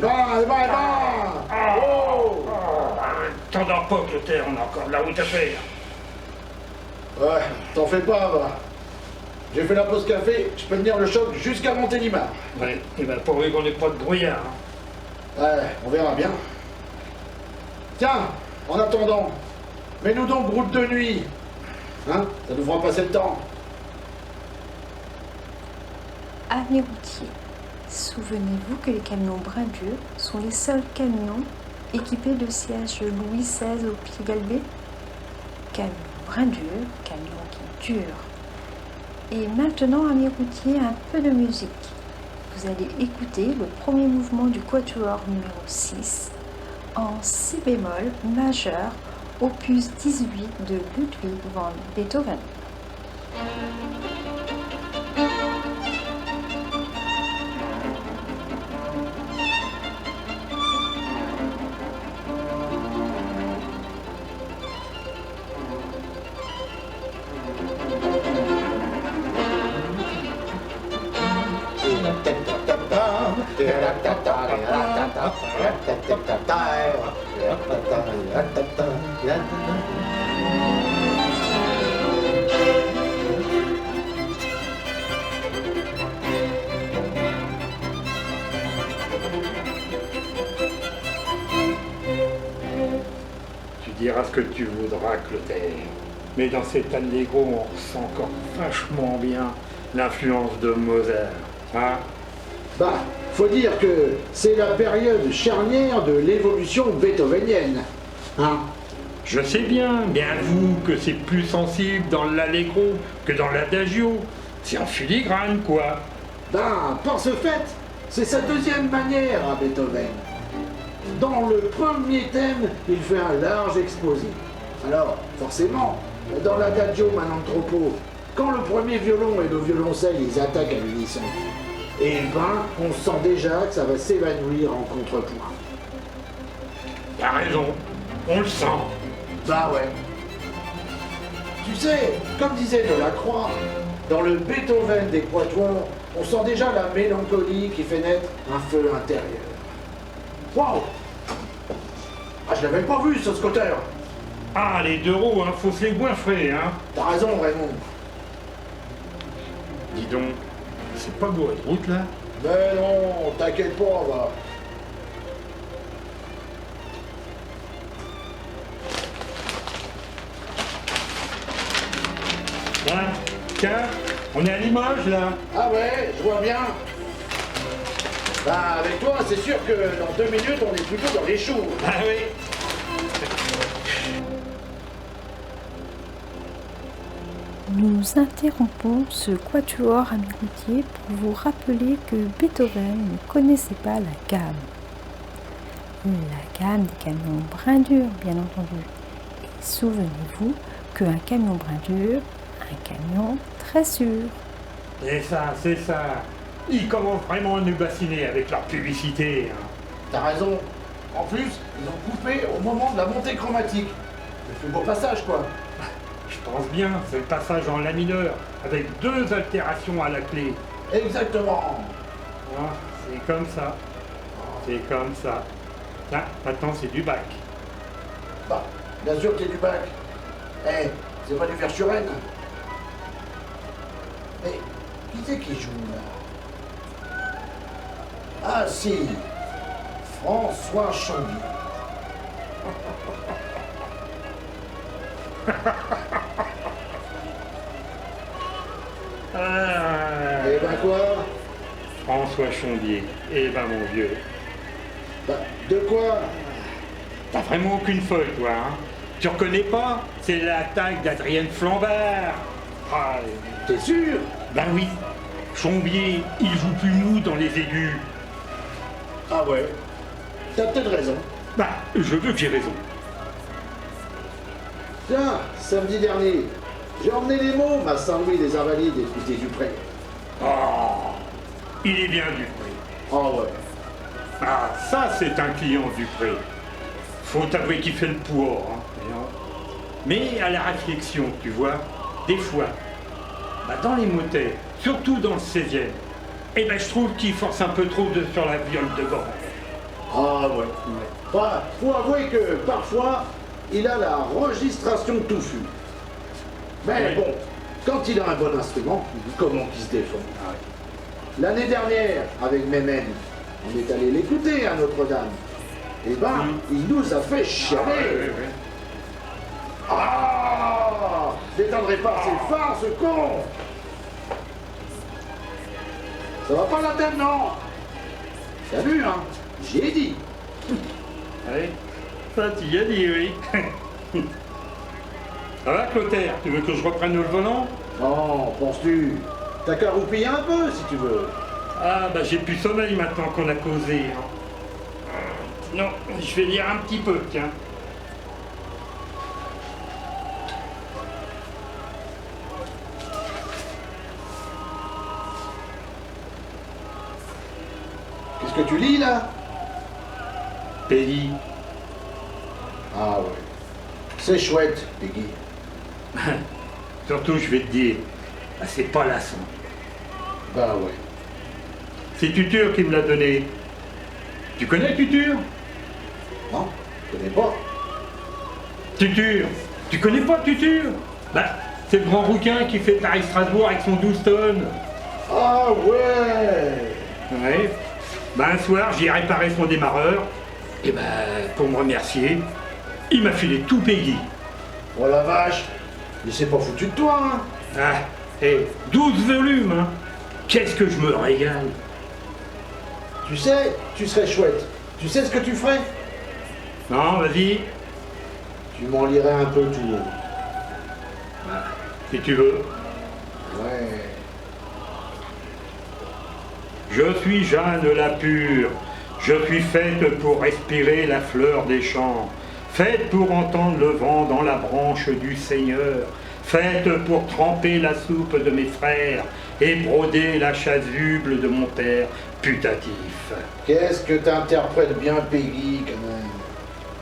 Eh ben oh T'endors pas, Clotaire, on a encore de la route à faire. Ouais, t'en fais pas, va. J'ai fait la pause café, je peux tenir le choc jusqu'à Montélimar. Ouais, et ben pourvu qu'on n'ait pas de brouillard. Ouais, on verra bien. Tiens, en attendant, mets-nous donc route de nuit. Hein? Ça nous fera passer le temps. Amis routiers, souvenez-vous que les camions Brindur sont les seuls camions équipés de sièges Louis XVI au pied galbé. Camion Brindur, camion qui dure. Et maintenant, amis routiers, un peu de musique. Vous allez écouter le premier mouvement du quatuor numéro 6 en si bémol majeur, opus 18 de Ludwig van Beethoven. Tu diras ce que tu voudras, Clotaire. Mais dans cet allegro, on ressent encore vachement bien l'influence de Mozart. Hein? Bah, faut dire que c'est la période charnière de l'évolution beethovenienne. Hein? Je sais bien, mais avoue que c'est plus sensible dans l'allegro que dans l'adagio. C'est en filigrane, quoi. Ben, par ce fait, c'est sa deuxième manière à Beethoven. Dans le premier thème, il fait un large exposé. Alors, forcément, dans l'adagio Manantropo, quand le premier violon et le violoncelle ils attaquent à l'unisson, et ben, on sent déjà que ça va s'évanouir en contrepoint. T'as raison, on le sent. Bah ouais. Tu sais, comme disait Delacroix, dans le Beethoven des quatuors, on sent déjà la mélancolie qui fait naître un feu intérieur. Waouh! Ah, je l'avais pas vu, ce scooter! Ah, les deux roues, hein, faut se les goinfrer, hein. T'as raison, Raymond. Dis donc, c'est pas bourré de route, là? Mais non, t'inquiète pas, va. Hein? Tiens, on est à Limoges, là. Ah ouais, je vois bien. Bah, avec toi, c'est sûr que dans 2 minutes, on est plutôt dans les choux. Ah oui. Nous interrompons ce quatuor amis routiers pour vous rappeler que Beethoven ne connaissait pas la gamme. La gamme des camions Brindur, bien entendu. Et souvenez-vous qu'un camion Brindur, un camion très sûr. C'est ça, c'est ça. Ils commencent vraiment à nous bassiner avec leur publicité. Hein. T'as raison. En plus, ils ont coupé au moment de la montée chromatique. Le plus beau passage, quoi. Je pense bien, c'est le passage en la mineur, avec 2 altérations à la clé. Exactement. Hein, c'est comme ça. C'est comme ça. Là, maintenant c'est du bac. Bah, bien sûr qu'il y a du bac. Eh, c'est pas du Verschuren. Mais qui c'est qui joue là? Ah si, François Chambier. Eh ben quoi? François Chambier. Eh ben mon vieux. Bah, de quoi? T'as vraiment aucune feuille, toi, hein? Tu reconnais pas? C'est l'attaque d'Adrienne Flambard. Ah, T'es sûr? ben oui. Chambier, il joue plus mou dans les aigus. Ah ouais, t'as peut-être raison. Bah, je veux que j'ai raison. Tiens, samedi dernier, j'ai emmené les mômes à Saint-Louis des Invalides et Fusté du Pré. Oh, il est bien Dupré. Oh ouais. Ah, ça c'est un client Dupré. Faut avouer qu'il fait le poids. Hein. Mais à la réflexion, tu vois, des fois, bah, dans les motets, surtout dans le 16e, eh ben, je trouve qu'il force un peu trop sur la viole de gorge. Ah ouais. Bah, faut avouer que parfois, il a la registration touffue. Mais Ouais. bon, quand il a un bon instrument, comment qu'il se défend. L'année dernière, avec Mémène, on est allé l'écouter à Notre-Dame. Eh ben, il nous a fait chialer. Ah, j'étendrai pas ses phares, ce con. Ça va pas la tête, non? T'as vu, hein? J'y ai dit. Oui, ça tu y as dit, oui. Ça va, Clotaire? Tu veux que je reprenne le volant? Non, penses-tu? T'as qu'à roupiller un peu, si tu veux. Ah, bah j'ai plus sommeil maintenant qu'on a causé. Hein. Non, je vais lire un petit peu, tiens. Qu'est-ce que tu lis, là? Peggy. Ah ouais. C'est chouette, Peggy. Surtout, je vais te dire, bah, c'est pas lassant. Bah ouais. C'est Tutur qui me l'a donné. Tu connais Tutur? Non, je connais pas. Tutur? Tu connais pas Tutur? Bah, c'est le grand rouquin qui fait Paris-Strasbourg avec son 12 tonnes. Ah ouais. Ouais. Bah, un soir, j'ai réparé son démarreur. Et bah, pour me remercier, il m'a filé tout Peggy. Oh la vache. Il s'est pas foutu de toi, hein. Ah, et 12 volumes, hein. Qu'est-ce que je me régale. Tu sais, tu serais chouette. Tu sais ce que tu ferais? Non, vas-y. Tu m'en lirais un peu tout haut. Bah, si tu veux. Ouais. Je suis Jeanne la pure. Je suis faite pour respirer la fleur des champs. Faite pour entendre le vent dans la branche du Seigneur. Faite pour tremper la soupe de mes frères et broder la chasuble de mon père putatif. Qu'est-ce que t'interprètes bien, Peggy, quand même.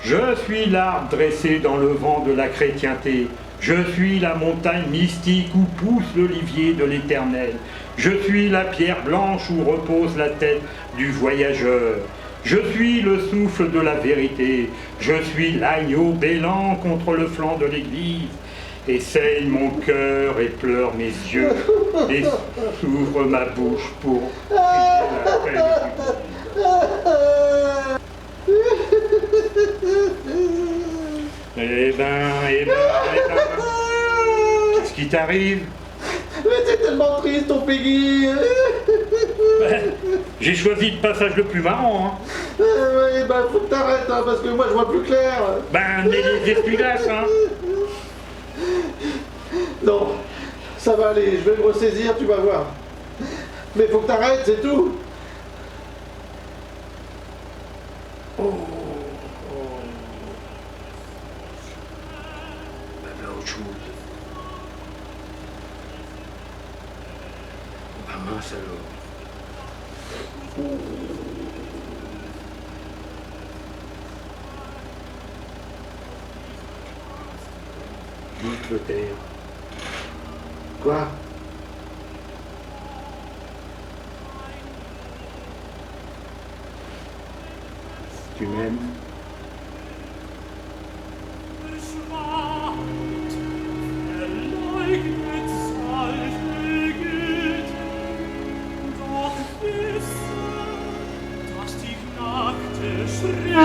Je suis l'arbre dressé dans le vent de la chrétienté. Je suis la montagne mystique où pousse l'olivier de l'Éternel. Je suis la pierre blanche où repose la tête du voyageur. Je suis le souffle de la vérité. Je suis l'agneau bêlant contre le flanc de l'église. Et saigne mon cœur et pleure mes yeux. Et s'ouvre ma bouche pour crier la paix du Eh ben. Qu'est-ce qui t'arrive? Mais c'est tellement triste, ton Peggy. J'ai choisi le passage le plus marrant, hein. Oui, bah faut que t'arrêtes, hein, parce que moi je vois plus clair. Ben, mais les essuie-glaces, hein. Non, ça va aller, je vais me ressaisir, tu vas voir. Mais faut que t'arrêtes, c'est tout. Oh. Ben, voilà autre chose. Ben, mince alors. Clotaire. Quoi? Tu m'aimes? Dass die nackte Schrift